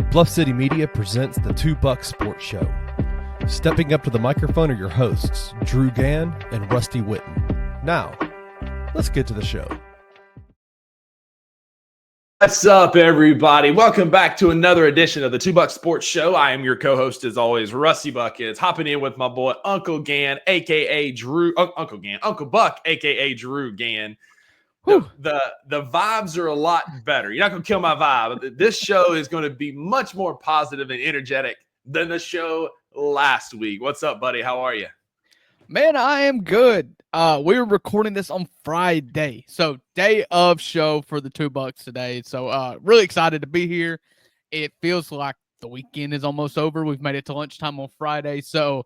Bluff City Media presents the Two Buck Sports Show. Stepping up to the microphone are your hosts, Drew Gann and Rusty Witten. Now, let's get to the show. What's up, everybody? Welcome back to another edition of the Two Buck Sports Show. I am your co-host, as always, Rusty Buckets, hopping in with my boy Uncle Gann, aka Drew. Uncle Buck, aka Drew Gann. The vibes are a lot better. You're not going to kill my vibe. This show is going to be much more positive and energetic than the show last week. What's up, buddy? How are you? Man, I am good. We were recording this on Friday, so day of show for the Two Bucks today. So really excited to be here. It feels like the weekend is almost over. We've made it to lunchtime on Friday. So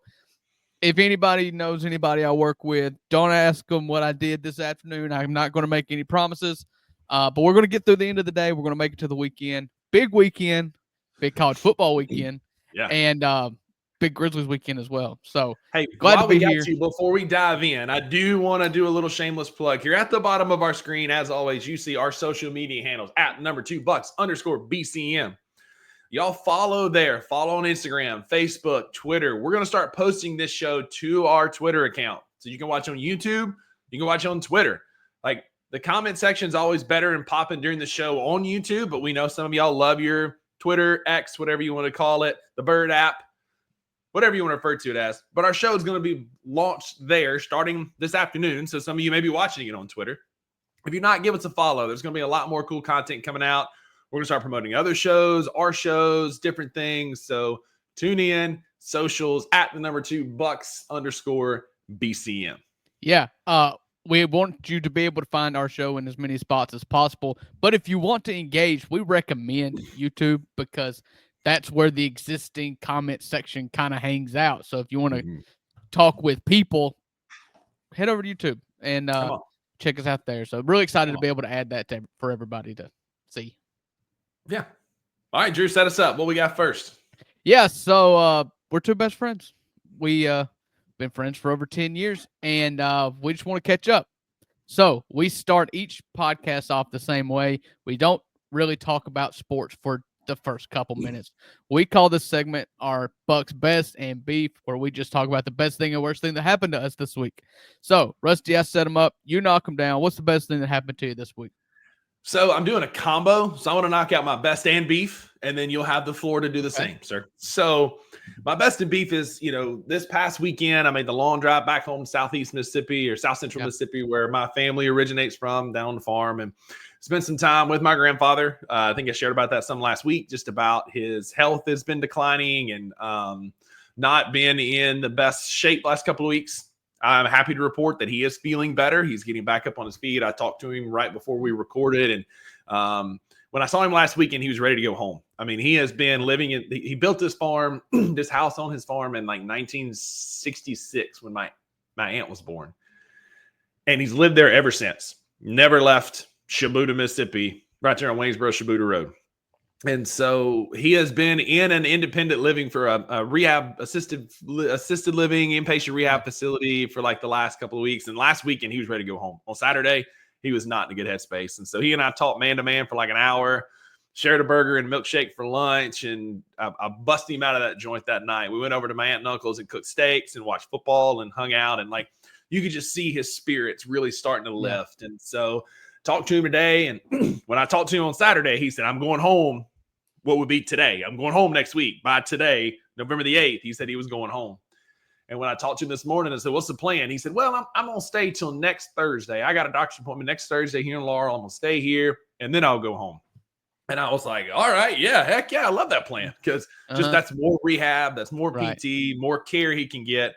if anybody knows anybody I work with, don't ask them what I did this afternoon. I'm not going to make any promises, but we're going to get through the end of the day. We're going to make it to the weekend. Big weekend, big college football weekend, and big Grizzlies weekend as well. So hey, glad to be here. Before we dive in, I do want to do a little shameless plug here. At the bottom of our screen, as always, you see our social media handles at @2bucks_BCM. Y'all follow there. Follow on Instagram, Facebook, Twitter. We're going to start posting this show to our Twitter account. So you can watch on YouTube. You can watch on Twitter. Like, the comment section is always better and popping during the show on YouTube, but we know some of y'all love your Twitter, X, whatever you want to call it, the Bird app, whatever you want to refer to it as. But our show is going to be launched there starting this afternoon. So some of you may be watching it on Twitter. If you're not, give us a follow. There's going to be a lot more cool content coming out. We're going to start promoting other shows, our shows, different things. So tune in, socials, @2bucks_BCM. Yeah. We want you to be able to find our show in as many spots as possible. But if you want to engage, we recommend YouTube because that's where the existing comment section kind of hangs out. So if you want to talk with people, head over to YouTube and check us out there. So really excited to be able to add that for everybody to see. Yeah. All right, Drew, set us up. What we got first? Yeah, so we're two best friends. We been friends for over 10 years, and we just want to catch up. So we start each podcast off the same way. We don't really talk about sports for the first couple minutes. We call this segment our Bucks Best and Beef, where we just talk about the best thing and worst thing that happened to us this week. So, Rusty, I set them up. You knock them down. What's the best thing that happened to you this week? So I'm doing a combo. So I want to knock out my best and beef, and then you'll have the floor to do the same, sir. So my best and beef is, this past weekend, I made the long drive back home to Southeast Mississippi or South Central Mississippi, where my family originates from, down on the farm, and spent some time with my grandfather. I think I shared about that some last week, just about his health has been declining and not been in the best shape last couple of weeks. I'm happy to report that he is feeling better. He's getting back up on his feet. I talked to him right before we recorded. And when I saw him last weekend, he was ready to go home. I mean, he has been he built this farm, this house on his farm in like 1966 when my aunt was born. And he's lived there ever since. Never left Shabuta, Mississippi, right there on Waynesboro, Shabuta Road. And so he has been in an independent living for a rehab assisted living inpatient rehab facility for like the last couple of weeks. And last weekend he was ready to go home. On Saturday, he was not in a good headspace. And so he and I talked man to man for like an hour, shared a burger and milkshake for lunch. And I busted him out of that joint that night. We went over to my aunt and uncle's and cooked steaks and watched football and hung out. And like, you could just see his spirits really starting to lift. And so talked to him today. And when I talked to him on Saturday, he said, I'm going home. What would be today? I'm going home next week. By today, November the 8th, he said he was going home. And when I talked to him this morning, I said, what's the plan? He said, well, I'm going to stay till next Thursday. I got a doctor's appointment next Thursday here in Laurel. I'm going to stay here, and then I'll go home. And I was like, all right, yeah, heck yeah, I love that plan because just that's more rehab, that's more PT, more care he can get,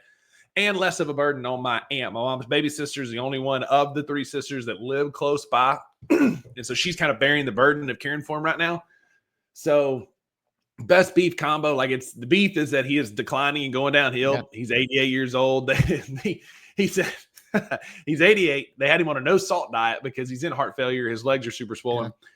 and less of a burden on my aunt. My mom's baby sister is the only one of the three sisters that live close by. And so she's kind of bearing the burden of caring for him right now. So best beef combo, like the beef is that he is declining and going downhill. Yeah. He's 88 years old. He said he's 88. They had him on a no salt diet because he's in heart failure. His legs are super swollen. Yeah.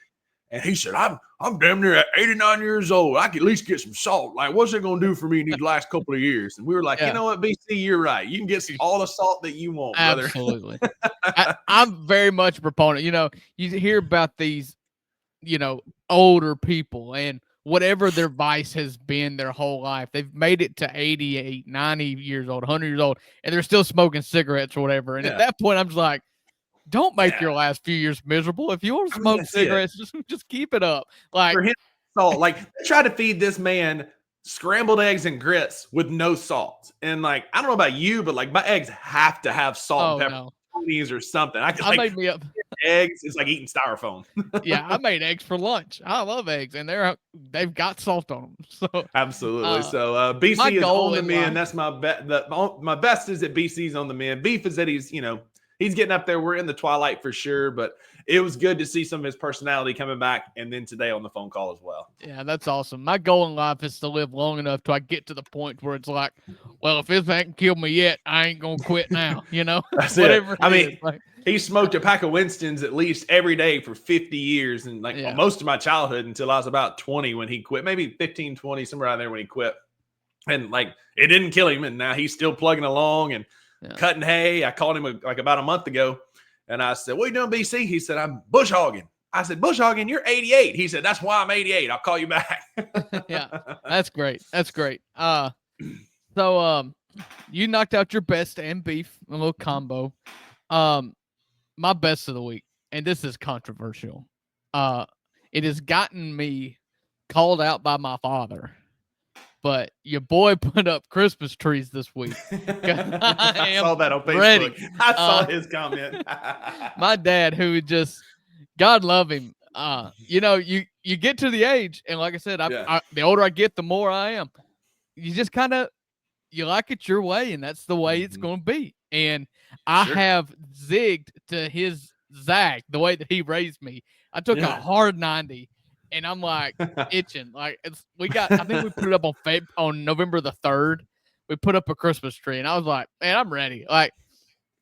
And he said, I'm damn near at 89 years old. I can at least get some salt. Like, what's it going to do for me in these last couple of years? And we were like, you know what, BC, you're right. You can get all the salt that you want, brother. Absolutely. I'm very much a proponent. You hear about these, older people and whatever their vice has been their whole life. They've made it to 88, 90 years old, 100 years old, and they're still smoking cigarettes or whatever. And at that point, I'm just like, don't make your last few years miserable. If you want to smoke cigarettes, just keep it up. Like, for him, salt. Like, they try to feed this man scrambled eggs and grits with no salt. And like, I don't know about you, but like my eggs have to have salt and pepper or something. I made me up. Eggs is like eating styrofoam. Yeah, I made eggs for lunch. I love eggs, and they've got salt on them. So absolutely. So BC is on the mend. That's my bet. My best is that BC's on the mend. Beef is that he's getting up there. We're in the twilight for sure, but it was good to see some of his personality coming back, and then today on the phone call as well. Yeah, that's awesome. My goal in life is to live long enough till I get to the point where it's like, well, if this hasn't killed me yet, I ain't gonna quit now. That's whatever. I mean, he smoked a pack of Winston's at least every day for 50 years, and most of my childhood until I was about 20 when he quit. Maybe 15, 20, somewhere around there when he quit. And like, it didn't kill him, and now he's still plugging along and cutting hay. I called him about a month ago. And I said, what are you doing, BC? He said, I'm bush hogging. I said, bush hogging, you're 88. He said, that's why I'm 88. I'll call you back. Yeah, that's great. That's great. So you knocked out your best and beef, a little combo. My best of the week, and this is controversial. It has gotten me called out by my father. But your boy put up Christmas trees this week. I saw that on Facebook. I saw his comment. My dad, who just, God love him. You get to the age, and like I said, the older I get, the more I am. You just kind of, you like it your way, and that's the way it's going to be. And I have zigged to his zag, the way that he raised me. I took a hard 90. And I'm like itching. Like I think we put it up on November the 3rd. We put up a Christmas tree, and I was like, man, I'm ready. Like,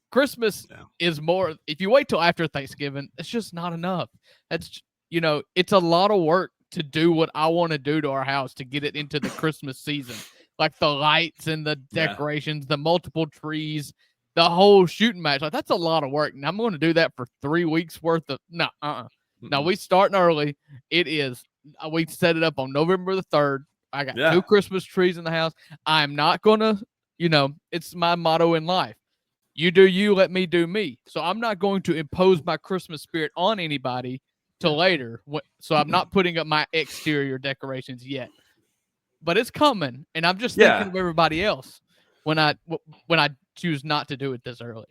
Christmas is more. If you wait till after Thanksgiving, it's just not enough. That's it's a lot of work to do what I want to do to our house to get it into the Christmas season, like the lights and the decorations, the multiple trees, the whole shooting match. Like, that's a lot of work, and I'm going to do that for 3 weeks worth of no. Now, we starting early. It is. We set it up on November the 3rd. I got 2 Christmas trees in the house. I'm not going to, it's my motto in life. You do you, let me do me. So I'm not going to impose my Christmas spirit on anybody till later. So I'm not putting up my exterior decorations yet. But it's coming, and I'm just thinking of everybody else when I choose not to do it this early.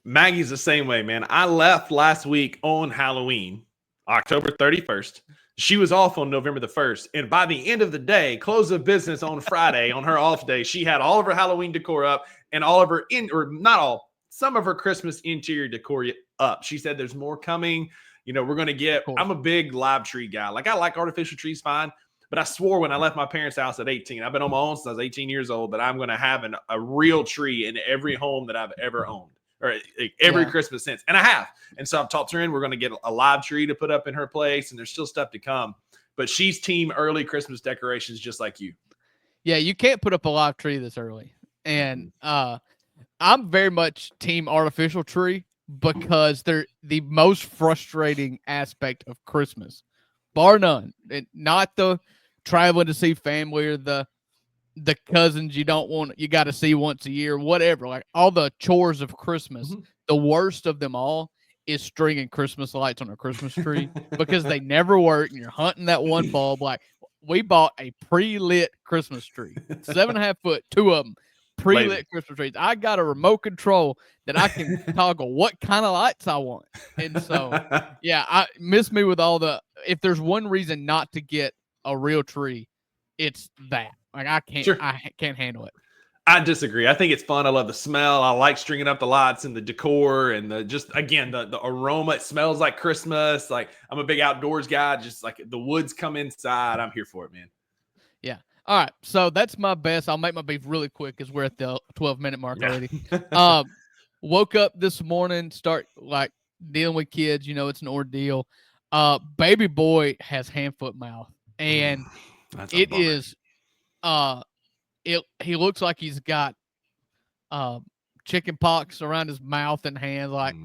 Maggie's the same way, man. I left last week on Halloween. October 31st. She was off on November the 1st. And by the end of the day, close of business on Friday, on her off day, she had all of her Halloween decor up and all of her some of her Christmas interior decor up. She said there's more coming. We're going to get, I'm a big live tree guy. Like, I like artificial trees fine, but I swore when I left my parents' house at 18, I've been on my own since I was 18 years old, that I'm going to have a real tree in every home that I've ever owned. Or every Christmas since. And I have. And so I've talked to her, and we're going to get a live tree to put up in her place, and there's still stuff to come. But she's team early Christmas decorations just like you. Yeah, you can't put up a live tree this early. And I'm very much team artificial tree because they're the most frustrating aspect of Christmas, bar none. Not the traveling to see family or the cousins you got to see once a year, whatever, like all the chores of Christmas. The worst of them all is stringing Christmas lights on a Christmas tree because they never work, and you're hunting that one bulb. Like, we bought a pre-lit Christmas tree, 7.5 foot, 2 of them, pre-lit Christmas trees. I got a remote control that I can toggle what kind of lights I want. And so, I miss me with all if there's one reason not to get a real tree, it's that. Like, I can't handle it. I disagree. I think it's fun. I love the smell. I like stringing up the lights and the decor and the aroma. It smells like Christmas. Like, I'm a big outdoors guy. Just like the woods come inside. I'm here for it, man. Yeah. All right. So that's my best. I'll make my beef really quick because we're at the 12-minute mark already. Woke up this morning, start like dealing with kids. It's an ordeal. Baby boy has hand, foot, mouth, and it is. He looks like he's got chicken pox around his mouth and hands. Like,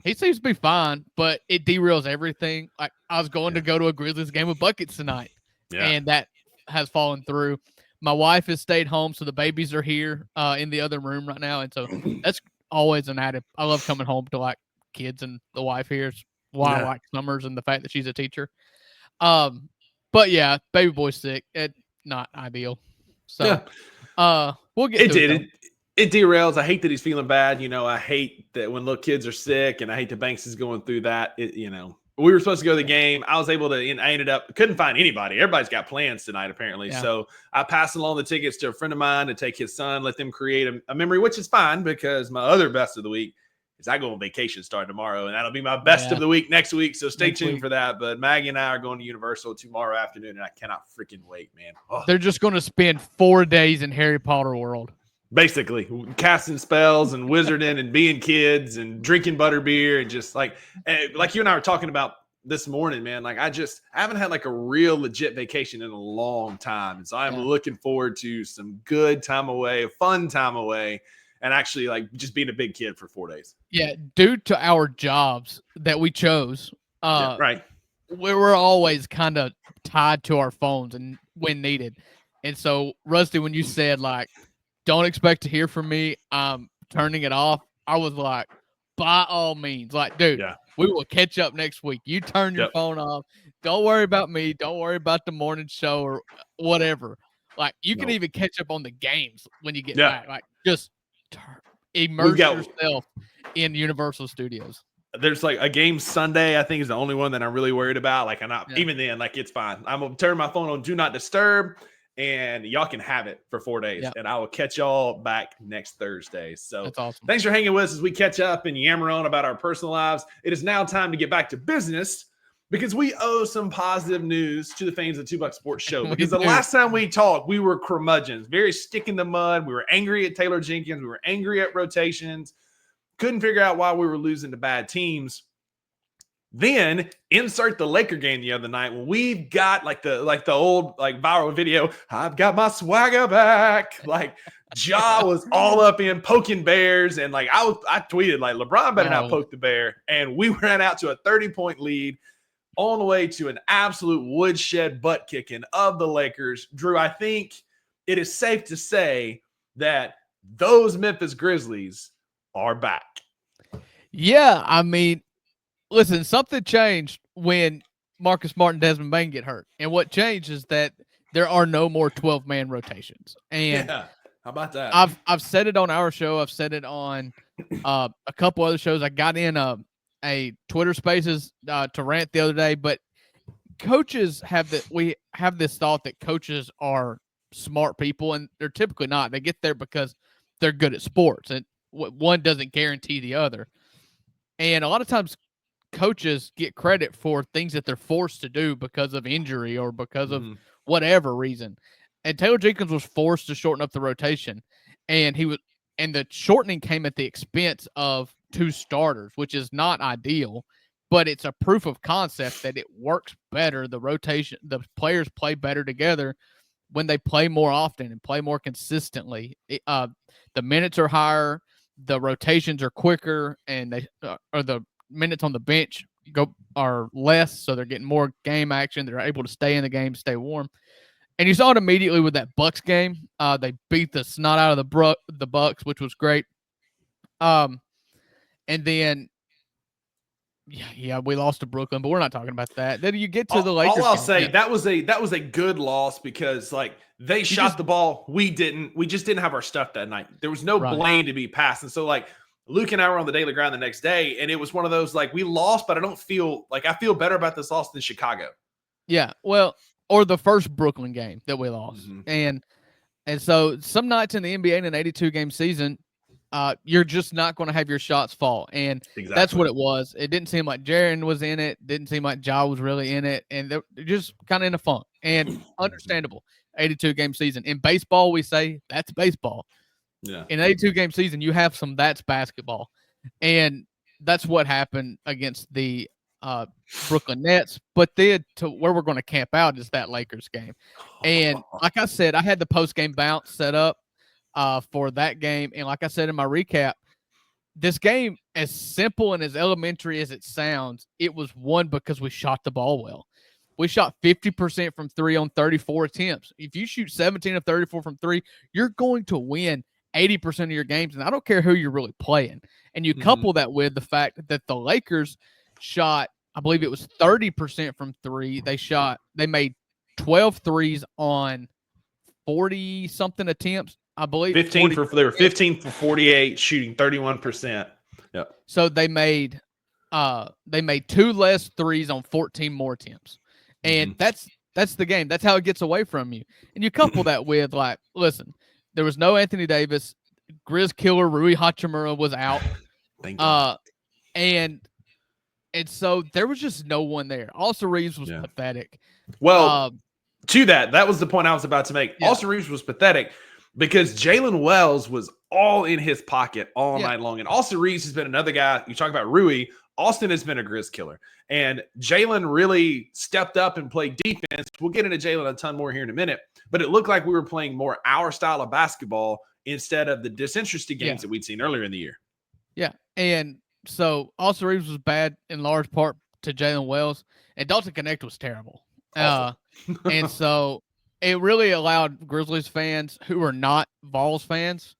he seems to be fine, but it derails everything. Like, I was going to go to a Grizzlies game with buckets tonight, and that has fallen through. My wife has stayed home, so the babies are here in the other room right now, and so that's always an added. I love coming home to like kids and the wife here. It's why I like summers and the fact that she's a teacher. But yeah, baby boy's sick. It not ideal. So we'll get to it. It derails. I hate that he's feeling bad. You know, I hate that when little kids are sick, and I hate that Banks is going through that. You know, we were supposed to go to the game. I was able to, I ended up, couldn't find anybody. Everybody's got plans tonight, apparently. Yeah. So I passed along the tickets to a friend of mine to take his son, let them create a memory, which is fine because my other best of the week is I go on vacation starting tomorrow, and that'll be my best of the week next week. So stay tuned for that. But Maggie and I are going to Universal tomorrow afternoon, and I cannot freaking wait, man. Oh. They're just going to spend 4 days in Harry Potter world. Basically, casting spells and wizarding and being kids and drinking butterbeer and just like you and I were talking about this morning, man. Like I haven't had like a real legit vacation in a long time. And so I'm looking forward to some good time away, a fun time away, and actually like just being a big kid for 4 days. Yeah, due to our jobs that we chose, right. We were always kind of tied to our phones and when needed. And so, Rusty, when you said like, don't expect to hear from me, I'm turning it off, I was like, by all means, like, dude, we will catch up next week. You turn your phone off. Don't worry about me. Don't worry about the morning show or whatever. Like, you can even catch up on the games when you get back. Like, just immerse yourself in Universal Studios. There's like a game Sunday, I think, is the only one that I'm really worried about. Like, I'm not even then, like, it's fine. I'm gonna turn my phone on Do Not Disturb, and y'all can have it for 4 days. And I will catch y'all back next Thursday. So that's awesome. Thanks for hanging with us as we catch up and yammer on about our personal lives. It is now time to get back to business because we owe some positive news to the fans of the 2 Buck Sports Show. Because the last time we talked, we were curmudgeons, very stick in the mud. We were angry at Taylor Jenkins. We were angry at rotations. Couldn't figure out why we were losing to bad teams. Then insert the Laker game the other night when we've got like the old like viral video. I've got my swagger back. Like Ja was all up in poking bears, and like I tweeted like LeBron better not poke the bear, and we ran out to a 30-point lead on the way to an absolute woodshed butt kicking of the Lakers. Drew, I think it is safe to say that those Memphis Grizzlies are back. Yeah, I mean, listen, something changed when Marcus Smart and Desmond Bain get hurt. And what changed is that there are no more 12-man rotations. And how about that? I've said it on our show. I've said it on a couple other shows. I got in a Twitter Spaces to rant the other day, but coaches we have this thought that coaches are smart people, and they're typically not. They get there because they're good at sports, and one doesn't guarantee the other. And a lot of times coaches get credit for things that they're forced to do because of injury or because of whatever reason. And Taylor Jenkins was forced to shorten up the rotation, and the shortening came at the expense of 2 starters, which is not ideal, but it's a proof of concept that it works better. The players play better together when they play more often and play more consistently. The minutes are higher, the rotations are quicker, and the minutes on the bench are less, so they're getting more game action. They're able to stay in the game, stay warm. And you saw it immediately with that Bucks game. They beat the snot out of the Bucks, which was great. And then, we lost to Brooklyn, but we're not talking about that. Then you get to the Lakers. All I'll say, that was a good loss because like they shot the ball, we didn't. We just didn't have our stuff that night. There was no blame to be passed, and so like Luke and I were on the daily grind the next day, and it was one of those like we lost, but I feel better about this loss than Chicago. Yeah, well, or the first Brooklyn game that we lost, and so some nights in the NBA in an 82-game season, you're just not going to have your shots fall, and that's what it was. It didn't seem like Jaren was in it. Didn't seem like Ja was really in it, and they're just kind of in a funk. And understandable, 82-game season in baseball, we say that's baseball. Yeah. In an 82-game season, you have some that's basketball. And that's what happened against the Brooklyn Nets. But then to where we're going to camp out is that Lakers game. And like I said, I had the post-game bounce set up for that game. And like I said in my recap, this game, as simple and as elementary as it sounds, it was won because we shot the ball well. We shot 50% from 3 on 34 attempts. If you shoot 17 of 34 from 3, you're going to win 80% of your games, and I don't care who you're really playing. And you couple that with the fact that the Lakers shot, I believe it was 30% from 3. They made 12 threes on 40-something attempts. I believe they were 15 for 48, shooting 31%. Yep. So they made 2 less threes on 14 more attempts. And that's the game. That's how it gets away from you. And you couple that with, like, listen, there was no Anthony Davis. Grizz killer Rui Hachimura was out. Thank God. And so there was just no one there. Austin Reeves was pathetic. Well, to that was the point I was about to make. Yeah. Austin Reeves was pathetic because Jalen Wells was all in his pocket all night long. And Austin Reeves has been another guy. You talk about Rui. Austin has been a Grizz killer. And Jalen really stepped up and played defense. We'll get into Jalen a ton more here in a minute. But it looked like we were playing more our style of basketball instead of the disinterested games that we'd seen earlier in the year. Yeah. And so Austin Reeves was bad in large part to Jalen Wells. And Dalton Connect was terrible. And so it really allowed Grizzlies fans who are not Vols fans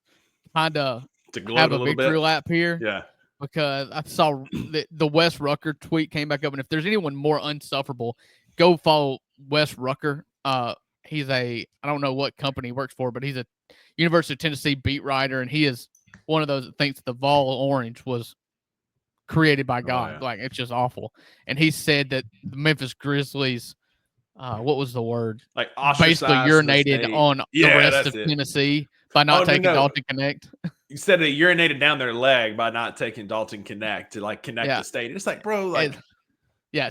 kind of to have a victory lap here. Yeah. Because I saw the Wes Rucker tweet came back up, and if there's anyone more unsufferable, go follow Wes Rucker. He's I don't know what company he works for, but he's a University of Tennessee beat writer, and he is one of those that thinks the Vol Orange was created by God. Oh, yeah. Like, it's just awful. And he said that the Memphis Grizzlies, what was the word? Like basically urinated on the rest of Tennessee by not taking Dalton Connect. You said they urinated down their leg by not taking Dalton Connect to like connect the state. It's like, bro, like.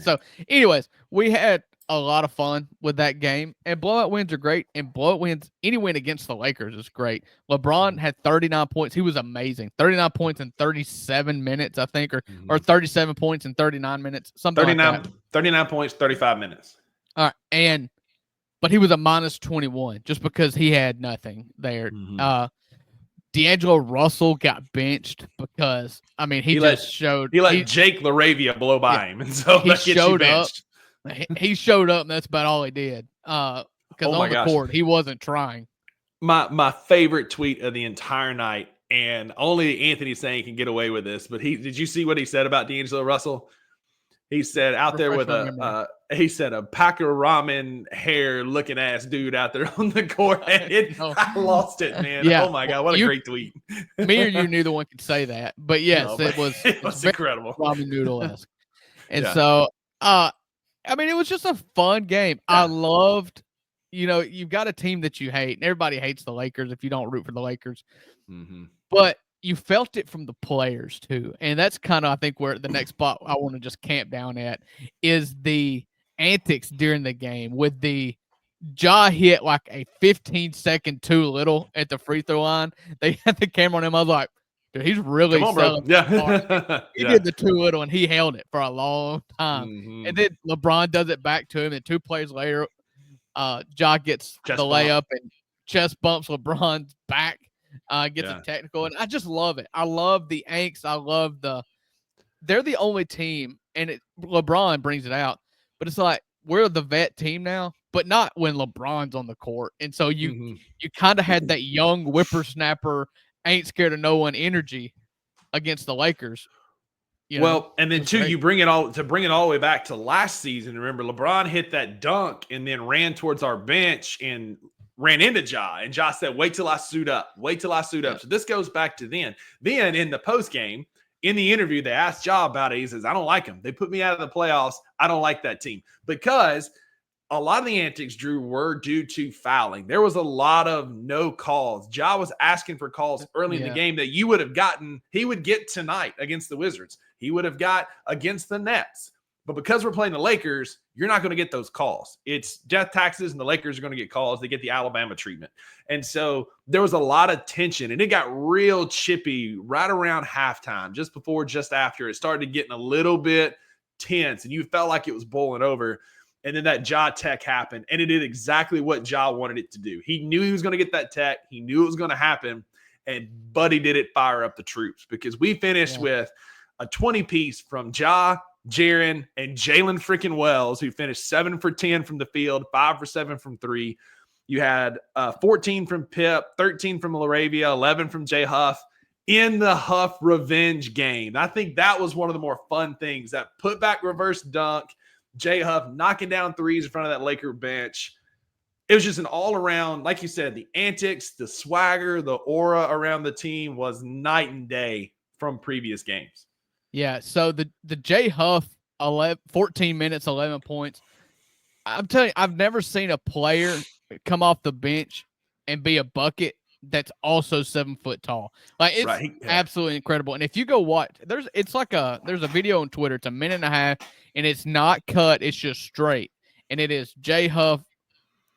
So anyways, we had a lot of fun with that game, and blowout wins are great, and blowout wins, any win against the Lakers is great. LeBron had 39 points. He was amazing. 39 points in 37 minutes, I think, or 37 points in 39 minutes, something like that. 39 points, 35 minutes. All right, but he was a minus 21 just because he had nothing there. D'Angelo Russell got benched because, I mean, he let Jake LaRavia blow by him, and so he showed up. He showed up, and that's about all he did. Because on the court, he wasn't trying. My favorite tweet of the entire night, and only Anthony Saying can get away with this, but did you see what he said about D'Angelo Russell? He said out there with a Packer ramen hair looking ass dude out there on the court. I lost it, man. Yeah. Oh my God. What a great tweet. Me or you, neither one could say that, but yes, it was incredible. Ramen noodle-esque. And so, I mean, it was just a fun game. I loved, you've got a team that you hate, and everybody hates the Lakers if you don't root for the Lakers. But you felt it from the players too. And that's kind of, I think, where the next spot I want to just camp down at is the antics during the game with the Ja hit like a 15-second too little at the free throw line. They had the camera on him. I was like, dude, he's really selling. Yeah. He did the too little, and he held it for a long time. And then LeBron does it back to him, and 2 plays later, Ja gets the layup and chest bumps LeBron's back. Gets a technical, and I just love it. I love the angst. I love they're the only team, and LeBron brings it out, but it's like we're the vet team now, but not when LeBron's on the court. And so you kind of had that young whippersnapper, ain't scared of no one energy against the Lakers. Well, and then too, you bring it all the way back to last season. Remember, LeBron hit that dunk and then ran towards our bench and ran into Ja, and Ja said, wait till I suit up. So this goes back to then. Then in the post game, in the interview, they asked Ja about it. He says, I don't like them. They put me out of the playoffs. I don't like that team. Because a lot of the antics, Drew, were due to fouling. There was a lot of no calls. Ja was asking for calls early in the game that you would have gotten, he would get tonight against the Wizards. He would have got against the Nets. But because we're playing the Lakers, you're not going to get those calls. It's death taxes, and the Lakers are going to get calls. They get the Alabama treatment. And so there was a lot of tension, and it got real chippy right around halftime, just before, just after. It started getting a little bit tense, and you felt like it was boiling over. And then that Ja tech happened, and it did exactly what Ja wanted it to do. He knew he was going to get that tech. He knew it was going to happen, and Buddy did it fire up the troops because we finished with a 20-piece from Ja, Jaren, and Jalen freaking Wells, who finished 7 for 10 from the field, 5 for 7 from 3. You had 14 from Pip, 13 from Laravia, 11 from Jay Huff in the Huff revenge game. I think that was one of the more fun things, that putback reverse dunk, Jay Huff knocking down threes in front of that Laker bench. It was just an all-around, like you said, the antics, the swagger, the aura around the team was night and day from previous games. Yeah, so the Jay Huff 14 minutes, 11 points. I'm telling you, I've never seen a player come off the bench and be a bucket that's also 7 foot tall. Like, it's absolutely incredible. And if you go watch, there's a video on Twitter. It's a minute and a half, and it's not cut. It's just straight. And it is Jay Huff,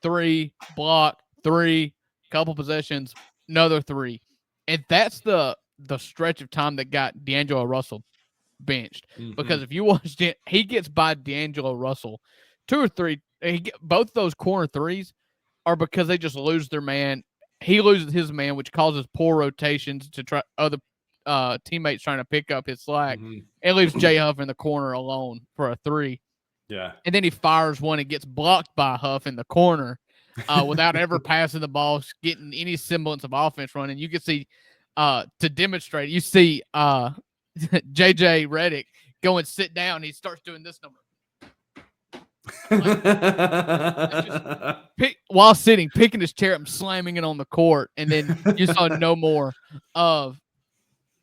3, block, 3, couple possessions, another 3. And that's the stretch of time that got D'Angelo Russell benched. Because if you watch it, he gets by D'Angelo Russell 2 or 3. Both those corner threes are because they just lose their man. He loses his man, which causes poor rotations to try other teammates trying to pick up his slack. And leaves Jay Huff in the corner alone for a 3. Yeah. And then he fires one and gets blocked by Huff in the corner without ever passing the ball, getting any semblance of offense running. You can see, to demonstrate, you see JJ Redick go and sit down. He starts doing this number. While sitting, picking his chair up and slamming it on the court. And then you saw no more of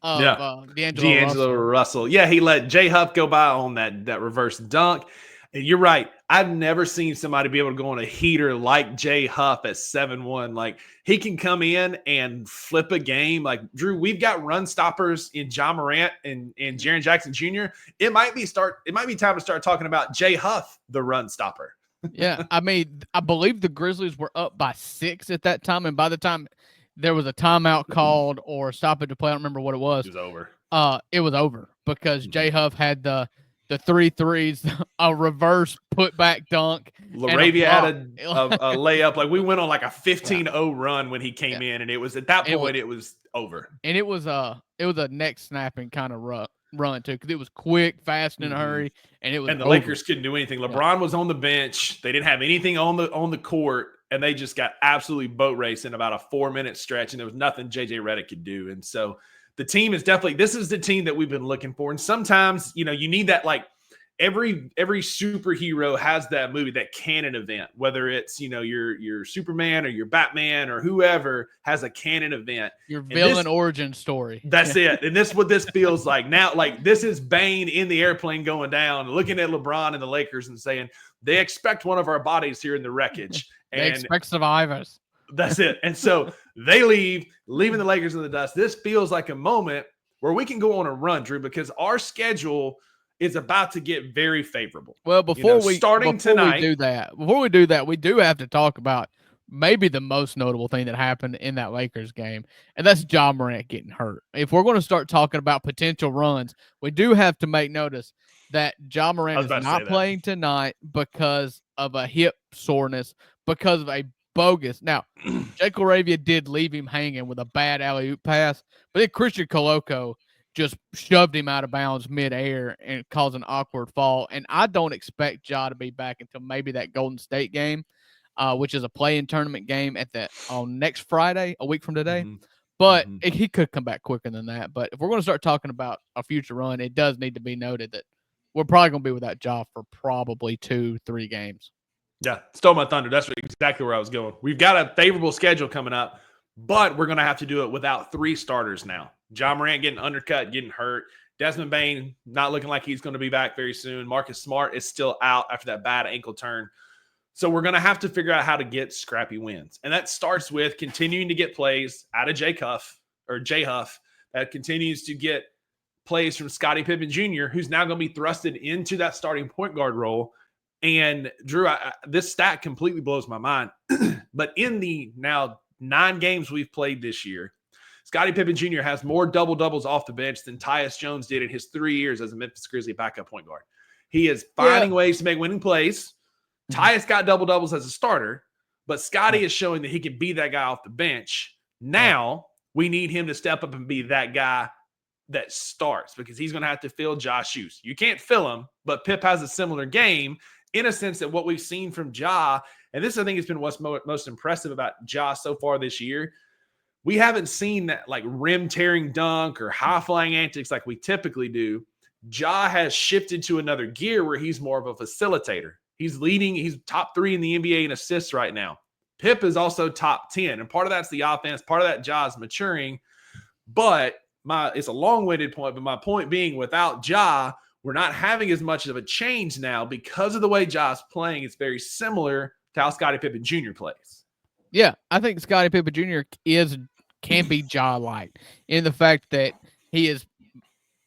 D'Angelo Russell. Yeah, he let Jay Huff go by on that reverse dunk. And you're right. I've never seen somebody be able to go on a heater like Jay Huff at 7-1. Like, he can come in and flip a game. Like, Drew, we've got run stoppers in John Morant and Jaren Jackson Jr. It might be time to start talking about Jay Huff, the run stopper. Yeah, I mean, I believe the Grizzlies were up by 6 at that time, and by the time there was a timeout called or stoppage to play, I don't remember what it was. It was over. It was over because Jay Huff had the 3 threes, a reverse putback dunk. Laravia had a layup. Like, we went on like a 15-0 run when he came in, and it was at that point it was over. And it was a neck snapping kind of run too, because it was quick, fast, and in a hurry, and it was. And the Lakers couldn't do anything. LeBron was on the bench. They didn't have anything on the court, and they just got absolutely boat raced in about a 4-minute stretch, and there was nothing JJ Redick could do. And so the team is definitely, this is the team that we've been looking for. And sometimes, you need that, like, every superhero has that movie, that canon event, whether it's, your Superman or your Batman or whoever has a canon event. Your villain origin story. That's it. And this is what this feels like now. Like, this is Bane in the airplane going down, looking at LeBron and the Lakers and saying, they expect one of our bodies here in the wreckage. They expect survivors. That's it. And so they leaving the Lakers in the dust. This feels like a moment where we can go on a run, Drew, because our schedule is about to get very favorable. Well, before we do that, we do have to talk about maybe the most notable thing that happened in that Lakers game, and that's John Morant getting hurt. If we're going to start talking about potential runs, we do have to make notice that John Morant is not playing tonight because of a hip soreness, because of a bogus. Now, Jake Laravia did leave him hanging with a bad alley-oop pass, but then Christian Coloco just shoved him out of bounds midair and caused an awkward fall. And I don't expect Ja to be back until maybe that Golden State game, which is a play-in tournament game on next Friday, a week from today. But he could come back quicker than that. But if we're going to start talking about a future run, it does need to be noted that we're probably going to be without Ja for probably 2-3 games. Yeah, stole my thunder. That's exactly where I was going. We've got a favorable schedule coming up, but we're going to have to do it without 3 starters now. John Morant getting undercut, getting hurt. Desmond Bane not looking like he's going to be back very soon. Marcus Smart is still out after that bad ankle turn. So we're going to have to figure out how to get scrappy wins. And that starts with continuing to get plays out of Jay Huff. That continues to get plays from Scottie Pippen Jr., who's now going to be thrusted into that starting point guard role. And Drew, this stat completely blows my mind. But in the now 9 games we've played this year, Scottie Pippen Jr. has more double-doubles off the bench than Tyus Jones did in his 3 years as a Memphis Grizzly backup point guard. He is finding ways to make winning plays. Tyus got double-doubles as a starter, but Scottie is showing that he can be that guy off the bench. Now we need him to step up and be that guy that starts because he's going to have to fill Ja's shoes. You can't fill him, but Pip has a similar game in a sense that what we've seen from Ja, and this I think has been what's most impressive about Ja so far this year. We haven't seen that like rim tearing dunk or high flying antics like we typically do. Ja has shifted to another gear where he's more of a facilitator. He's top 3 in the NBA in assists right now. Pip is also top 10, and part of that's the offense. Part of that Ja's maturing, but it's a long-winded point, but my point being without Ja, we're not having as much of a change now because of the way Ja's playing. It's very similar to how Scottie Pippen Jr. plays. Yeah, I think Scottie Pippen Jr. can be Ja-like in the fact that he is.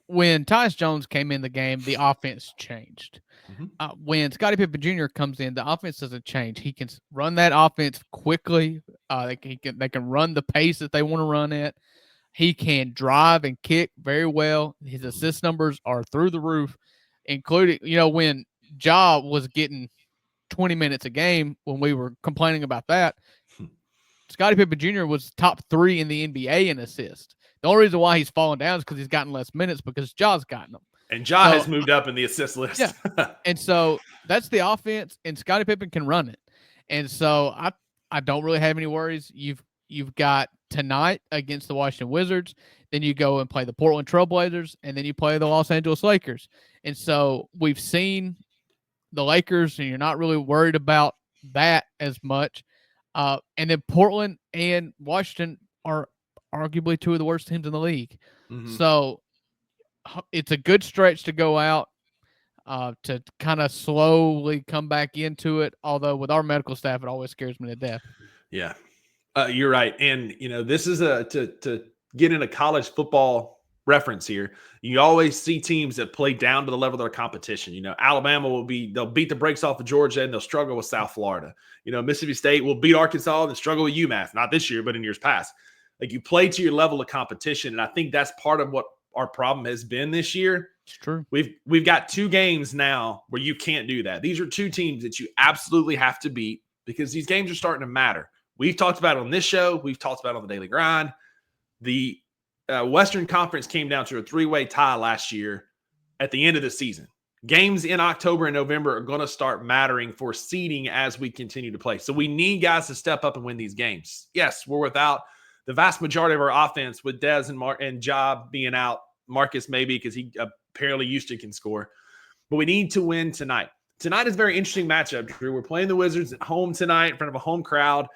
When Tyus Jones came in the game, the offense changed. When Scottie Pippen Jr. comes in, the offense doesn't change. He can run that offense quickly. They can run the pace that they want to run at. He can drive and kick very well. His assist numbers are through the roof, including, when Ja was getting 20 minutes a game, when we were complaining about that, Scottie Pippen Jr. was top 3 in the NBA in assists. The only reason why he's fallen down is because he's gotten less minutes because Ja's gotten them. And Ja has moved up in the assist list. Yeah. And so that's the offense, and Scottie Pippen can run it. And so I don't really have any worries. You've got tonight against the Washington Wizards, then you go and play the Portland Trailblazers, and then you play the Los Angeles Lakers. And so we've seen the Lakers, and you're not really worried about that as much. And then Portland and Washington are arguably 2 of the worst teams in the league. So it's a good stretch to go out to kind of slowly come back into it. Although with our medical staff, it always scares me to death. Yeah, you're right. And, this is to get in a college football reference here. You always see teams that play down to the level of their competition. Alabama they'll beat the brakes off of Georgia and they'll struggle with South Florida. Mississippi State will beat Arkansas and struggle with UMass. Not this year, but in years past. Like you play to your level of competition. And I think that's part of what our problem has been this year. It's true. We've got 2 games now where you can't do that. These are 2 teams that you absolutely have to beat because these games are starting to matter. We've talked about it on this show. We've talked about it on the Daily Grind. The Western Conference came down to a 3-way tie last year at the end of the season. Games in October and November are going to start mattering for seeding as we continue to play. So we need guys to step up and win these games. Yes, we're without the vast majority of our offense with Dez and Ja being out. Marcus maybe because he apparently Houston can score. But we need to win tonight. Tonight is a very interesting matchup, Drew. We're playing the Wizards at home tonight in front of a home crowd.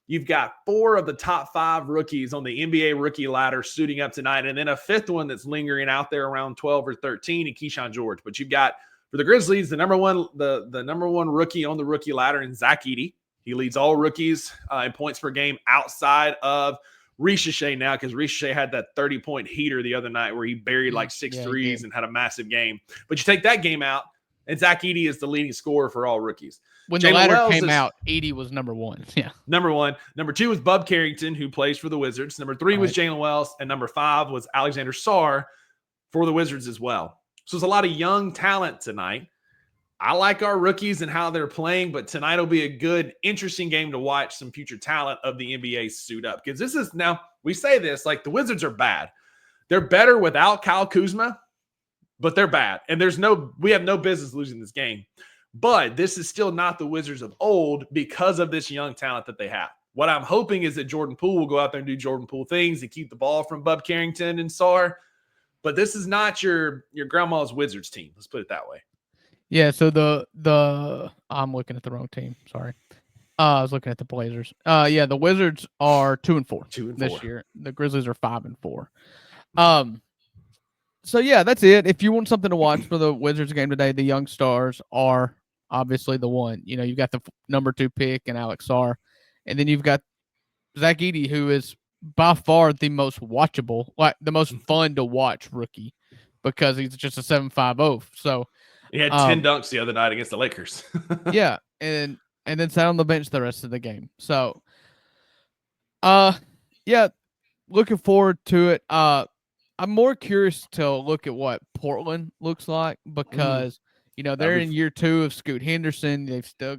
You've got 4 of the top 5 rookies on the NBA rookie ladder suiting up tonight, and then a 5th one that's lingering out there around 12 or 13 in Keyshawn George. But you've got, for the Grizzlies, the number one rookie on the rookie ladder in Zach Edey. He leads all rookies in points per game outside of Ricochet now because Ricochet had that 30-point heater the other night where he buried like 6 threes and had a massive game. But you take that game out, and Zach Edey is the leading scorer for all rookies. When the ladder came out, Edey was number 1. Yeah. Number 1. Number 2 was Bub Carrington, who plays for the Wizards. Number 3 was Jalen Wells. And number 5 was Alexander Sarr for the Wizards as well. So there's a lot of young talent tonight. I like our rookies and how they're playing, but tonight will be a good, interesting game to watch some future talent of the NBA suit up. Because this is, now, we say this, like the Wizards are bad. They're better without Kyle Kuzma, but they're bad. And we have no business losing this game. But this is still not the Wizards of old because of this young talent that they have. What I'm hoping is that Jordan Poole will go out there and do Jordan Poole things and keep the ball from Bub Carrington and Sarr. But this is not your grandma's Wizards team. Let's put it that way. Yeah, so I'm looking at the wrong team. Sorry. I was looking at the Blazers. The Wizards are 2-4 this year. The Grizzlies are 5-4. So yeah, that's it. If you want something to watch for the Wizards game today, the young stars are obviously the one. You've got the number 2 pick and Alex Sarr, and then you've got Zach Edey, who is by far the most watchable, like the most fun to watch rookie because he's just a 7.50. So he had 10 dunks the other night against the Lakers. Yeah, and then sat on the bench the rest of the game. So, looking forward to it. I'm more curious to look at what Portland looks like because they're in year 2 of Scoot Henderson. They've still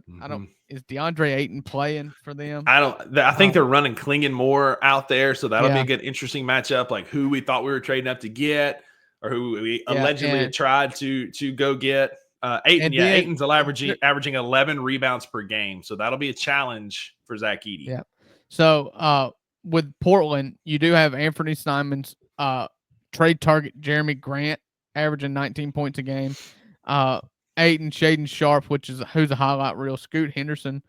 is DeAndre Ayton playing for them? I think they're running Klingon more out there, so that'll be Yeah. a good, interesting matchup. Like who we thought we were trading up to get, or who we allegedly had tried to go get. Ayton, Ayton's averaging 11 rebounds per game, so that'll be a challenge for Zach Edey. Yeah. So with Portland, you do have Anthony Simons, trade target Jeremy Grant averaging 19 points a game. Ayton, Shaden Sharp, who's a highlight reel. Scoot Henderson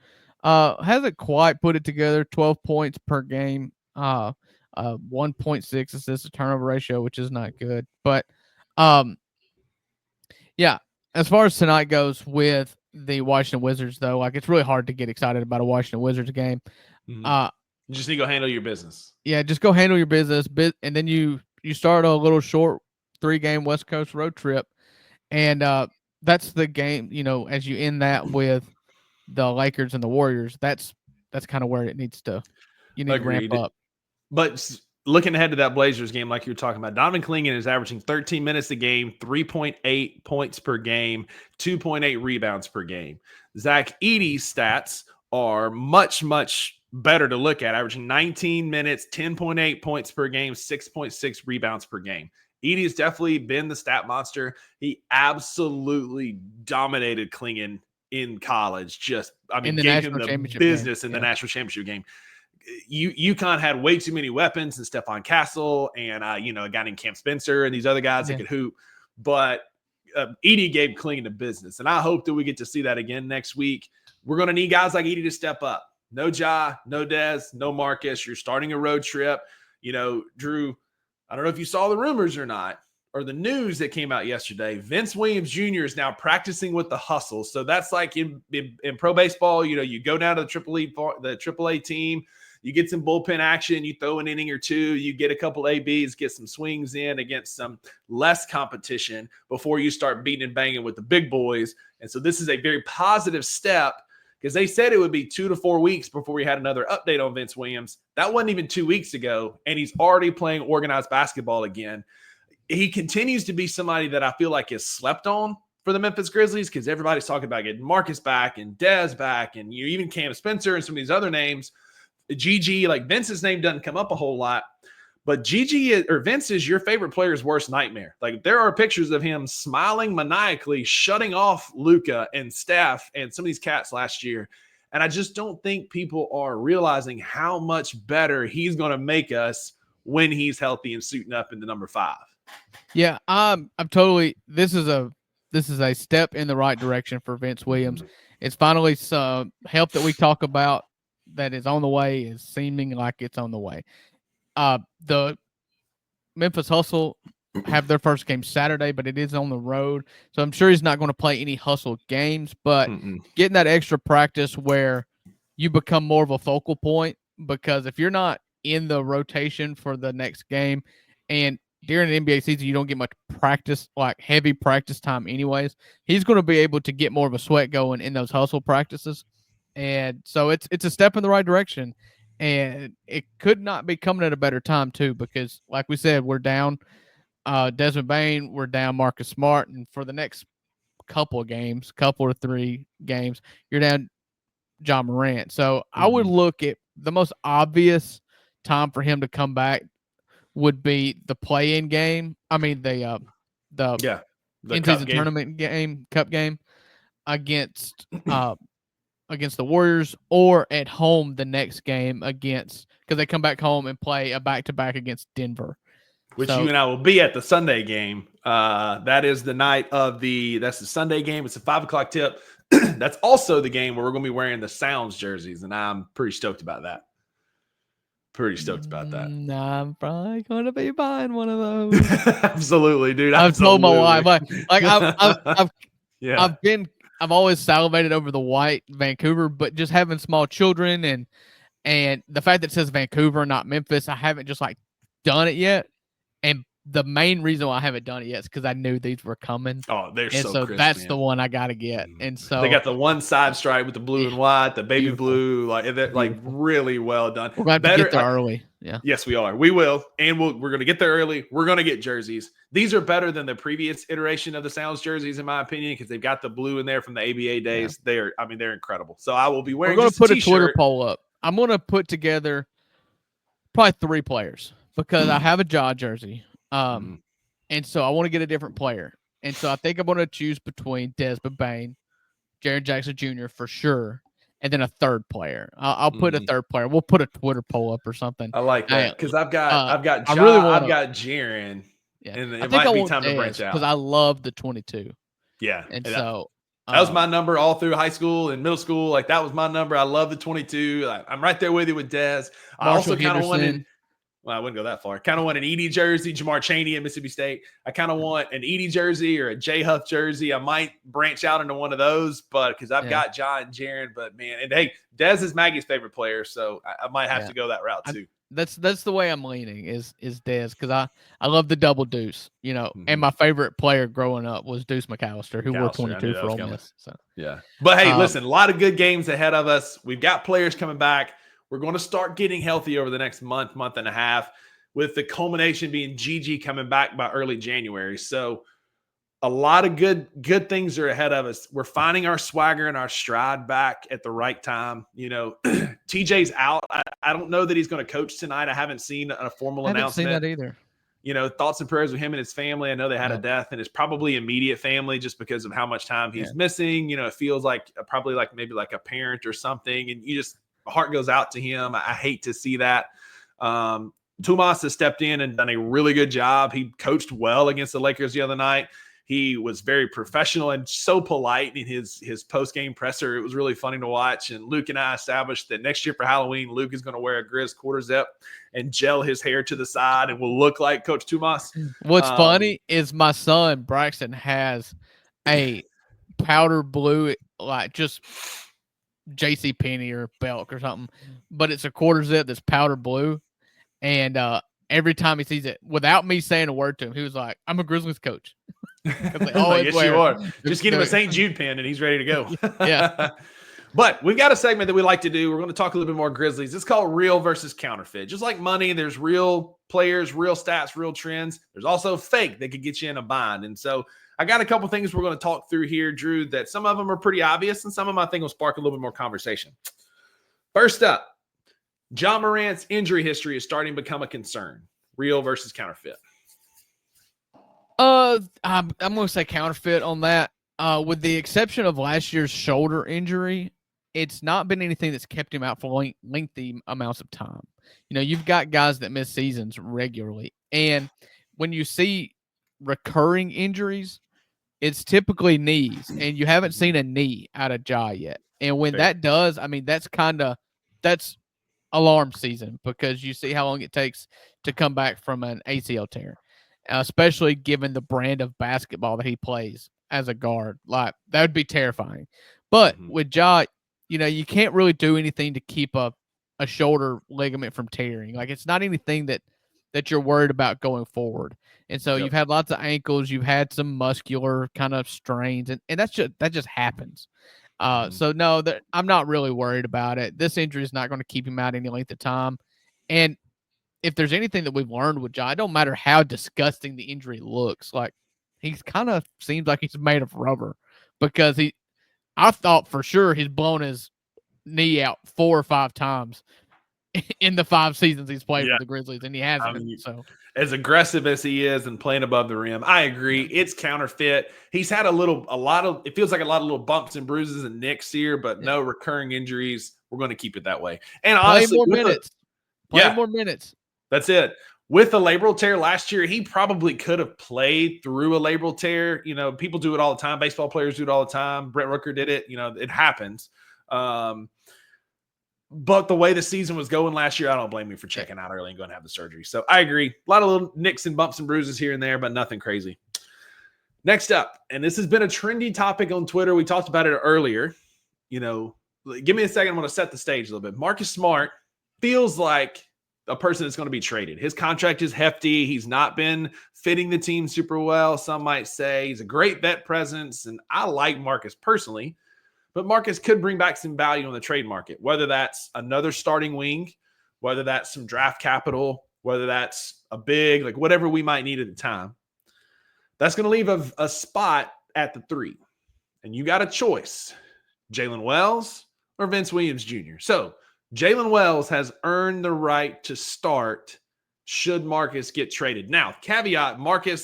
hasn't quite put it together. 12 points per game. 1.6 assists to turnover ratio, which is not good. But yeah, as far as tonight goes with the Washington Wizards, though, like it's really hard to get excited about a Washington Wizards game. You just need to go handle your business. Yeah, just go handle your business, and then you start a little short 3-game West Coast road trip, and that's the game. As you end that with the Lakers and the Warriors, that's kind of where it needs to. You need to ramp up. But looking ahead to that Blazers game, like you were talking about, Donovan Klingon is averaging 13 minutes a game, 3.8 points per game, 2.8 rebounds per game. Zach Edey's stats are much, much better to look at, averaging 19 minutes, 10.8 points per game, 6.6 rebounds per game. Edey has definitely been the stat monster. He absolutely dominated Klingon in college. Gave him the business in the national championship game. UConn had way too many weapons, and Stephon Castle and a guy named Cam Spencer and these other guys that could hoop. But Edey gave Klingon the business, and I hope that we get to see that again next week. We're going to need guys like Edey to step up. No Ja, no Dez, no Marcus. You're starting a road trip. Drew, I don't know if you saw the rumors or not, or the news that came out yesterday. Vince Williams Jr. is now practicing with the hustle. So that's like in pro baseball, you go down to the AAA team, you get some bullpen action, you throw an inning or two, you get a couple ABs, get some swings in against some less competition before you start beating and banging with the big boys. And so this is a very positive step, because they said it would be 2 to 4 weeks before we had another update on Vince Williams. That wasn't even 2 weeks ago, and he's already playing organized basketball again. He continues to be somebody that I feel like is slept on for the Memphis Grizzlies, because everybody's talking about getting Marcus back and Dez back, and even Cam Spencer and some of these other names. GG, like Vince's name doesn't come up a whole lot, but Vince is your favorite player's worst nightmare. Like there are pictures of him smiling maniacally, shutting off Luka and Steph and some of these cats last year. And I just don't think people are realizing how much better he's going to make us when he's healthy and suiting up in the number 5. Yeah, I'm totally. This is a step in the right direction for Vince Williams. It's finally some help that we talk about that is on the way, is seeming like it's on the way. The Memphis Hustle have their first game Saturday, but it is on the road, so I'm sure he's not going to play any Hustle games. But getting that extra practice where you become more of a focal point, because if you're not in the rotation for the next game, and during the NBA season you don't get much practice, like heavy practice time anyways, he's going to be able to get more of a sweat going in those Hustle practices. And so it's a step in the right direction, and it could not be coming at a better time too, because like we said, we're down Desmond Bain, we're down Marcus Smart, and for the next couple to 3 games, you're down John Morant. So I would look at the most obvious time for him to come back would be the play-in game. I mean the in-season tournament cup game against the Warriors, or at home the next game because they come back home and play a back-to-back against Denver. Which you and I will be at the Sunday game. That is the night of that's the Sunday game. It's a 5:00 tip. That's also the game where we're going to be wearing the Sounds jerseys, and I'm pretty stoked about that. I'm probably going to be buying one of those. Absolutely, dude. I've told my wife, I've always salivated over the white Vancouver, but just having small children and the fact that it says Vancouver, not Memphis, I haven't just done it yet. the main reason why I haven't done it yet is because I knew these were coming. Oh, they're And so crisp, that's man. the one I got to get. And so they got the one side stripe with the blue and white, the baby Beautiful. blue, like really well done. we're going to get there early. Yeah. Yes, we are. We will. And we're going to get there early. We're going to get jerseys. These are better than the previous iteration of the Sounds jerseys, in my opinion, because they've got the blue in there from the ABA days. Yeah. They're incredible. So I will be wearing We're going to put a t-shirt. Twitter poll up. I'm going to put together probably 3 players because I have a Ja jersey. And so I want to get a different player. And so I think I'm going to choose between Desmond Bain, Jaren Jackson Jr. for sure, and then a third player. I'll put a third player. We'll put a Twitter poll up or something. I like that because I've got Ja, I've got Jaren. Yeah. And it might be time to branch out because I love the 22. Yeah, and so that was my number all through high school and middle school. Like that was my number. I love the 22. I'm right there with you with Dez. I also kind of wanted. Well, I wouldn't go that far. Kind of want an Edie jersey, Jamar Chaney at Mississippi State. I kind of want an Edie jersey or a J Huff jersey. I might branch out into one of those, but because I've got John and Jaren. But man, and hey, Dez is Maggie's favorite player, so I might have to go that route too. That's the way I'm leaning is Dez because I love the double deuce, and my favorite player growing up was Deuce McAllister, who wore 22 for Ole Miss. So yeah, but hey, listen, a lot of good games ahead of us. We've got players coming back. We're going to start getting healthy over the next month and a half, with the culmination being Gigi coming back by early January. So a lot of good things are ahead of us. We're finding our swagger and our stride back at the right time. TJ's out. I don't know that he's going to coach tonight. I haven't seen a formal announcement. I haven't seen that either. Thoughts and prayers with him and his family. I know they had a death, and it's probably immediate family just because of how much time he's missing. It feels like probably like maybe like a parent or something, and my heart goes out to him. I hate to see that. Tomas has stepped in and done a really good job. He coached well against the Lakers the other night. He was very professional and so polite in his post-game presser. It was really funny to watch. And Luke and I established that next year for Halloween, Luke is going to wear a Grizz quarter zip and gel his hair to the side and will look like Coach Tomas. What's funny is my son, Braxton, has a powder blue, like just JCPenney or Belk or something, but it's a quarter zip that's powder blue. And every time he sees it, without me saying a word to him, he was like, "I'm a Grizzlies coach." Yes, you are. Just get him a St. Jude pen and he's ready to go. Yeah. But we've got a segment that we like to do. We're going to talk a little bit more Grizzlies. It's called Real versus Counterfeit. Just like money, there's real players, real stats, real trends. There's also fake that could get you in a bind. And so I got a couple things we're going to talk through here, Drew, that some of them are pretty obvious and some of them I think will spark a little bit more conversation. First up, John Morant's injury history is starting to become a concern. Real versus counterfeit. I'm going to say counterfeit on that. With the exception of last year's shoulder injury, it's not been anything that's kept him out for lengthy amounts of time. You've got guys that miss seasons regularly. And when you see recurring injuries, it's typically knees. And you haven't seen a knee out of Ja yet. And when that does, that's alarm season because you see how long it takes to come back from an ACL tear, especially given the brand of basketball that he plays as a guard. Like that would be terrifying. But with Ja, you can't really do anything to keep a shoulder ligament from tearing. Like it's not anything that you're worried about going forward. And so you've had lots of ankles, you've had some muscular kind of strains, and that just happens. So no, I'm not really worried about it. This injury is not going to keep him out any length of time. And if there's anything that we've learned with Ja, it don't matter how disgusting the injury looks. Like he's kind of seems like he's made of rubber because I thought for sure he's blown his knee out 4 or 5 times in the 5 seasons he's played with the Grizzlies, and he hasn't. So as aggressive as he is and playing above the rim, I agree. It's counterfeit. He's had it feels like a lot of little bumps and bruises and nicks here, but no recurring injuries. We're going to keep it that way. And honestly, play more minutes. That's it. With the labral tear last year, he probably could have played through a labral tear. People do it all the time. Baseball players do it all the time. Brett Rooker did it. It happens. But the way the season was going last year, I don't blame you for checking out early and going to have the surgery. So I agree. A lot of little nicks and bumps and bruises here and there, but nothing crazy. Next up, and this has been a trendy topic on Twitter. We talked about it earlier. Give me a second. I'm going to set the stage a little bit. Marcus Smart feels like a person that's going to be traded. His contract is hefty. He's not been fitting the team super well. Some might say he's a great vet presence, and I like Marcus personally, but Marcus could bring back some value on the trade market, whether that's another starting wing, whether that's some draft capital, whether that's a big, like whatever we might need at the time. That's going to leave a spot at the 3. And you got a choice, Jalen Wells or Vince Williams Jr. So Jalen Wells has earned the right to start should Marcus get traded. Now, caveat,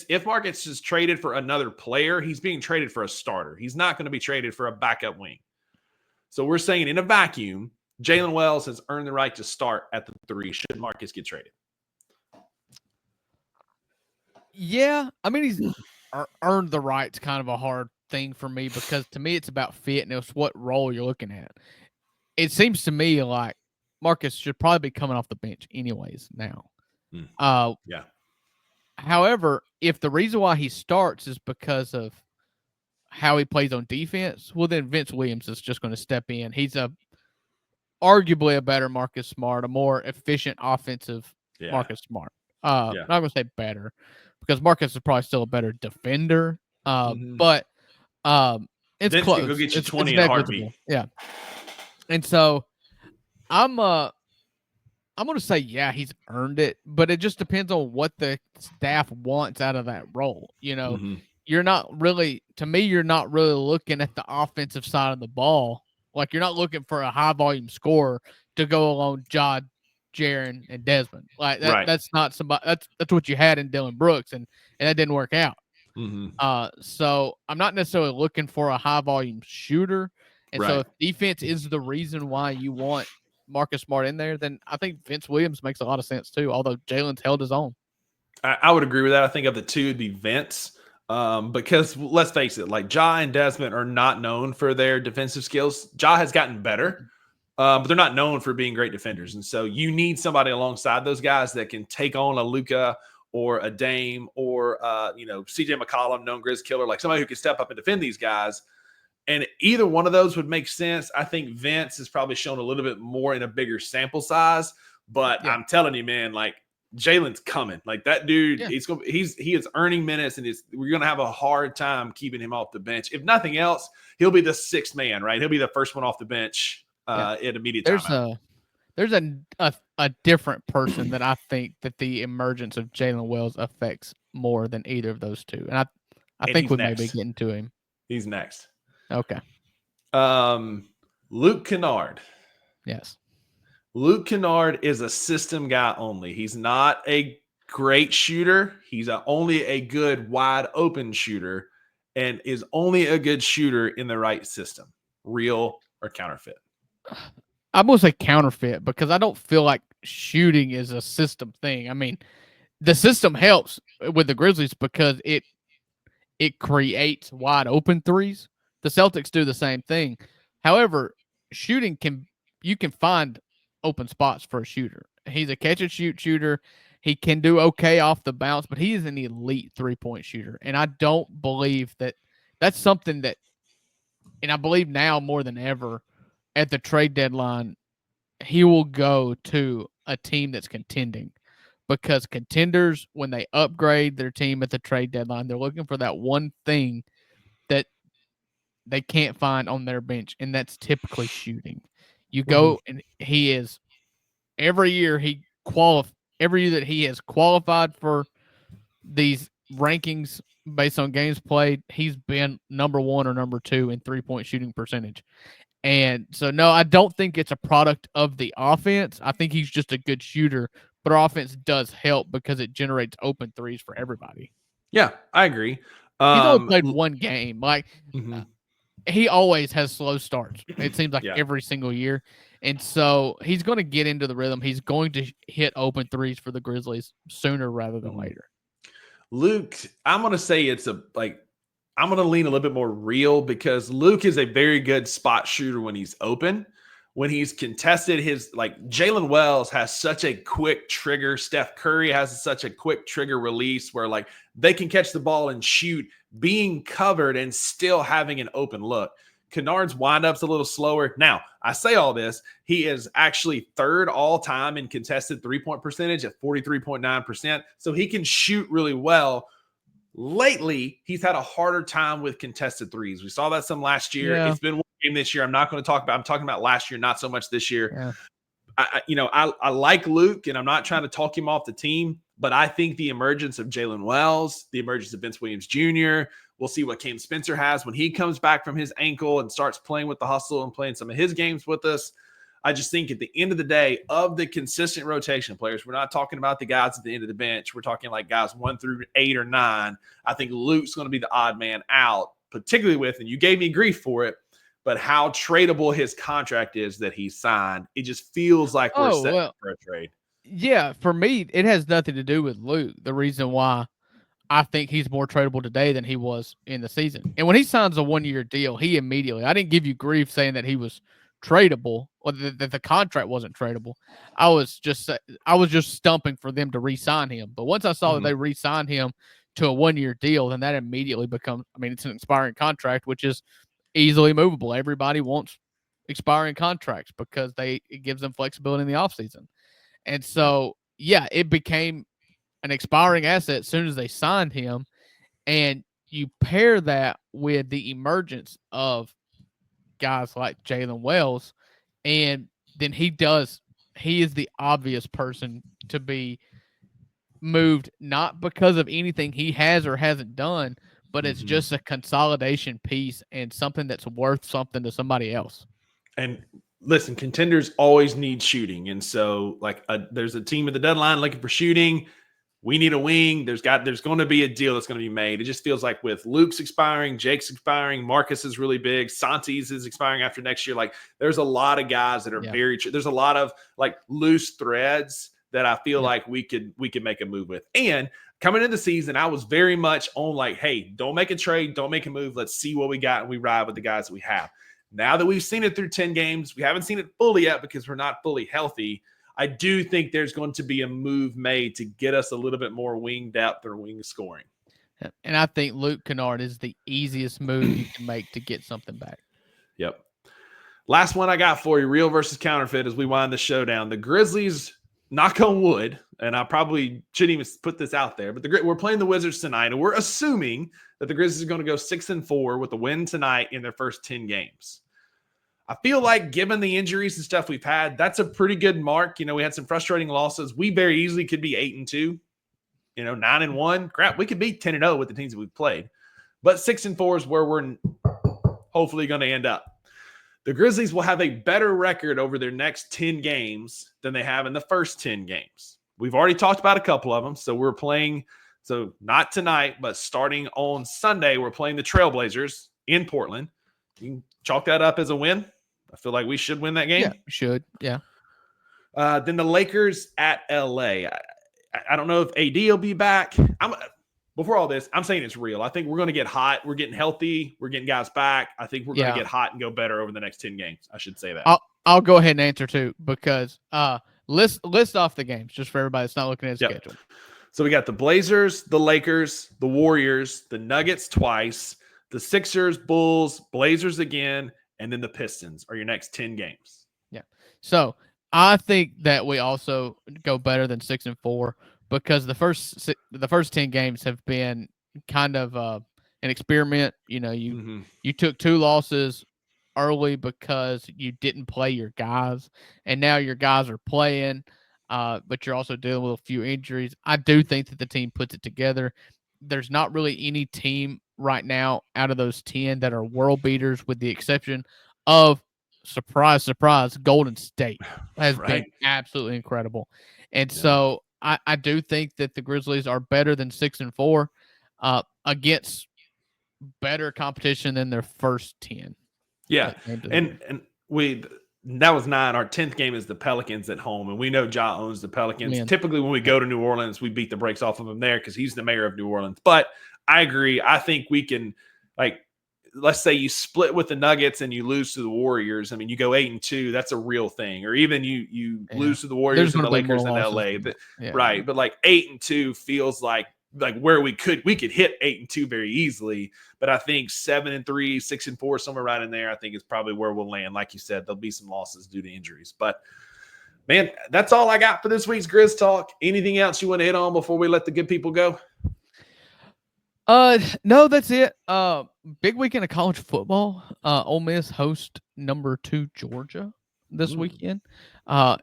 if Marcus is traded for another player, he's being traded for a starter. He's not going to be traded for a backup wing. So we're saying in a vacuum, Jalen Wells has earned the right to start at the 3 should Marcus get traded. Yeah, I mean, he's earned the right. It's kind of a hard thing for me because to me it's about fit and it's what role you're looking at. It seems to me like Marcus should probably be coming off the bench anyways now. Yeah. However, if the reason why he starts is because of how he plays on defense, well then Vince Williams is just going to step in. He's arguably a better Marcus Smart, a more efficient offensive Marcus Smart. I'm not going to say better because Marcus is probably still a better defender. But it's Vince close. Can go get you it's 20 in a heartbeat. Yeah. And so I'm going to say, yeah, he's earned it, but it just depends on what the staff wants out of that role. You know, you're not really looking at the offensive side of the ball. Like you're not looking for a high volume scorer to go along Jod, Jaron, and Desmond. Like that, that's not somebody. That's what you had in Dylan Brooks, and that didn't work out. So I'm not necessarily looking for a high volume shooter. And so if defense is the reason why you want Marcus Smart in there, then I think Vince Williams makes a lot of sense too, although Jalen's held his own. I would agree with that. I think of the two, it'd be Vince. Because let's face it, like Ja and Desmond are not known for their defensive skills. Ja has gotten better, but they're not known for being great defenders. And so you need somebody alongside those guys that can take on a Luka or a Dame or, CJ McCollum, known Grizz killer, like somebody who can step up and defend these guys. And either one of those would make sense. I think Vince has probably shown a little bit more in a bigger sample size, but I'm telling you, man, like Jalen's coming. Like that dude, he is earning minutes, and we're gonna have a hard time keeping him off the bench. If nothing else, he'll be the 6th man, right? He'll be the first one off the bench at immediate timeout. There's a different person that I think that the emergence of Jalen Wells affects more than either of those two, and I think we may be getting to him. He's next. Okay. Luke Kennard. Yes. Luke Kennard is a system guy only. He's not a great shooter. He's only a good wide open shooter and is only a good shooter in the right system. Real or counterfeit? I'm going to say counterfeit because I don't feel like shooting is a system thing. I mean, the system helps with the Grizzlies because it creates wide open threes. The Celtics do the same thing. However, shooting you can find open spots for a shooter. He's a catch and shoot shooter. He can do okay off the bounce, but he is an elite 3-point shooter. And I don't believe that's something that, and I believe now more than ever at the trade deadline, he will go to a team that's contending because contenders, when they upgrade their team at the trade deadline, they're looking for that one thing that they can't find on their bench, and that's typically shooting. You go and he is every year that he has qualified for these rankings based on games played, he's been number 1 or number 2 in 3-point shooting percentage. And so, no, I don't think it's a product of the offense. I think he's just a good shooter, but our offense does help because it generates open threes for everybody. Yeah, I agree. He's only played one game. Like, he always has slow starts. It seems like every single year. And so he's going to get into the rhythm. He's going to hit open threes for the Grizzlies sooner rather than later. Luke, I'm going to say I'm going to lean a little bit more real because Luke is a very good spot shooter when he's open. When he's contested, Jalen Wells has such a quick trigger. Steph Curry has such a quick trigger release where they can catch the ball and shoot being covered and still having an open look. Kennard's windup's a little slower. Now, I say all this, he is actually third all time in contested 3-point percentage at 43.9%. So he can shoot really well. Lately, he's had a harder time with contested threes. We saw that some last year. Yeah. It's been one game this year. I'm not going to talk about. I'm talking about last year, not so much this year. Yeah. I like Luke, and I'm not trying to talk him off the team, but I think the emergence of Jalen Wells, the emergence of Vince Williams Jr., we'll see what Cam Spencer has when he comes back from his ankle and starts playing with the hustle and playing some of his games with us. I just think at the end of the day, of the consistent rotation players, we're not talking about the guys at the end of the bench. We're talking like guys 1 through 8 or 9. I think Luke's going to be the odd man out, particularly with, and you gave me grief for it, but how tradable his contract is that he signed. It just feels like we're set for a trade. Yeah, for me, it has nothing to do with Luke. The reason why I think he's more tradable today than he was in the season. And when he signs a 1-year deal, he immediately, I didn't give you grief saying that he was tradable or that the contract wasn't tradable. I was just stumping for them to re-sign him. But once I saw that they re-signed him to a 1-year deal, then that immediately becomes, it's an expiring contract, which is easily movable. Everybody wants expiring contracts because it gives them flexibility in the offseason. And so, yeah, it became an expiring asset as soon as they signed him. And you pair that with the emergence of guys like Jalen Wells, and then he is the obvious person to be moved, not because of anything he has or hasn't done, but it's just a consolidation piece and something that's worth something to somebody else. And listen, contenders always need shooting. And so there's a team at the deadline looking for shooting. We need a wing. There's going to be a deal that's going to be made. It just feels like with Luke's expiring, Jake's expiring, Marcus is really big, Santi's is expiring after next year. Like there's a lot of guys that are there's a lot of like loose threads that I feel like we could make a move with. And coming into the season, I was very much on like, hey, don't make a trade, don't make a move. Let's see what we got, and we ride with the guys that we have. Now that we've seen it through 10 games, we haven't seen it fully yet because we're not fully healthy. I do think there's going to be a move made to get us a little bit more wing depth or wing scoring. And I think Luke Kennard is the easiest move you can make to get something back. Yep. Last one I got for you, real versus counterfeit, as we wind the show down. The Grizzlies, knock on wood, and I probably shouldn't even put this out there, but we're playing the Wizards tonight, and we're assuming that the Grizzlies are going to go 6-4 with a win tonight in their first 10 games. I feel like given the injuries and stuff we've had, that's a pretty good mark. We had some frustrating losses. We very easily could be 8-2, 9-1. Crap, we could be 10-0 with the teams that we've played. But 6-4 is where we're hopefully going to end up. The Grizzlies will have a better record over their next 10 games than they have in the first 10 games. We've already talked about a couple of them. So we're playing, not tonight, but starting on Sunday, we're playing the Trailblazers in Portland. You can chalk that up as a win. I feel like we should win that game. Yeah, we should. Yeah. Then the Lakers at LA. I don't know if AD will be back. Before all this, I'm saying it's real. I think we're going to get hot. We're getting healthy. We're getting guys back. I think we're going to get hot and go better over the next 10 games. I should say that. I'll go ahead and answer too, because list off the games just for everybody that's not looking at the schedule. So we got the Blazers, the Lakers, the Warriors, the Nuggets twice, the Sixers, Bulls, Blazers again, and then the Pistons are your next 10 games. Yeah. So I think that we also go better than 6-4 because the first 10 games have been kind of an experiment. You took 2 losses early because you didn't play your guys, and now your guys are playing, but you're also dealing with a few injuries. I do think that the team puts it together. There's not really any team right now out of those 10 that are world beaters, with the exception of surprise, Golden State has been absolutely incredible. And so I do think that the Grizzlies are better than 6-4 against better competition than their first 10. Yeah. And that was 9. Our 10th game is the Pelicans at home, and we know Ja owns the Pelicans. Man. Typically when we go to New Orleans, we beat the brakes off of him there because he's the mayor of New Orleans. But I agree. I think we can, let's say you split with the Nuggets and you lose to the Warriors. I mean, you go 8-2, that's a real thing. Or even you lose to the Warriors and the Lakers in LA. Right. But 8-2 feels like like where we could hit 8-2 very easily, but I think 7-3, 6-4, somewhere right in there, I think is probably where we'll land. Like you said, there'll be some losses due to injuries, but man, that's all I got for this week's Grizz Talk. Anything else you want to hit on before we let the good people go? No, that's it. Big weekend of college football. Ole Miss host number 2 Georgia this weekend.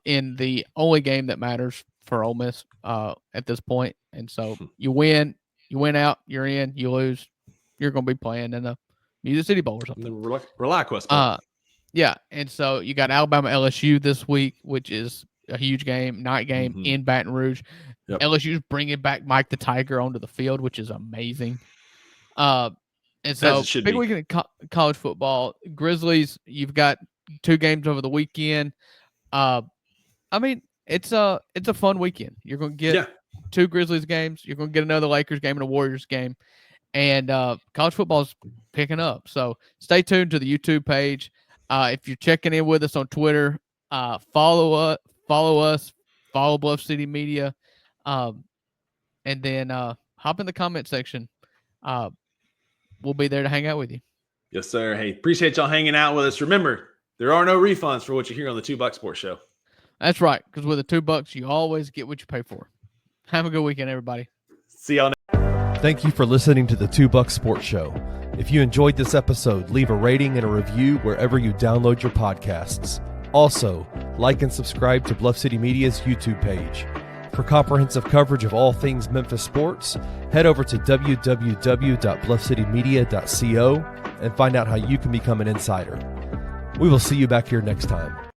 In the only game that matters for Ole Miss at this point. And so you win out, you're in. You lose, you're going to be playing in the Music City Bowl or something. The ReliQuest Bowl. Yeah, and so you got Alabama LSU this week, which is a huge game, night game in Baton Rouge. Yep. LSU's bringing back Mike the Tiger onto the field, which is amazing. And so big weekend in college football. Grizzlies, you've got 2 games over the weekend. I mean, it's a fun weekend. You're going to get 2 Grizzlies games. You're going to get another Lakers game and a Warriors game. And college football is picking up. So stay tuned to the YouTube page. If you're checking in with us on Twitter, follow us, follow Bluff City Media, and then hop in the comment section. We'll be there to hang out with you. Yes, sir. Hey, appreciate y'all hanging out with us. Remember, there are no refunds for what you hear on the $2 Sports Show. That's right, because with the $2, you always get what you pay for. Have a good weekend, everybody. See y'all next. Thank you for listening to the $2 Sports Show. If you enjoyed this episode, leave a rating and a review wherever you download your podcasts. Also, like and subscribe to Bluff City Media's YouTube page. For comprehensive coverage of all things Memphis sports, head over to www.bluffcitymedia.co and find out how you can become an insider. We will see you back here next time.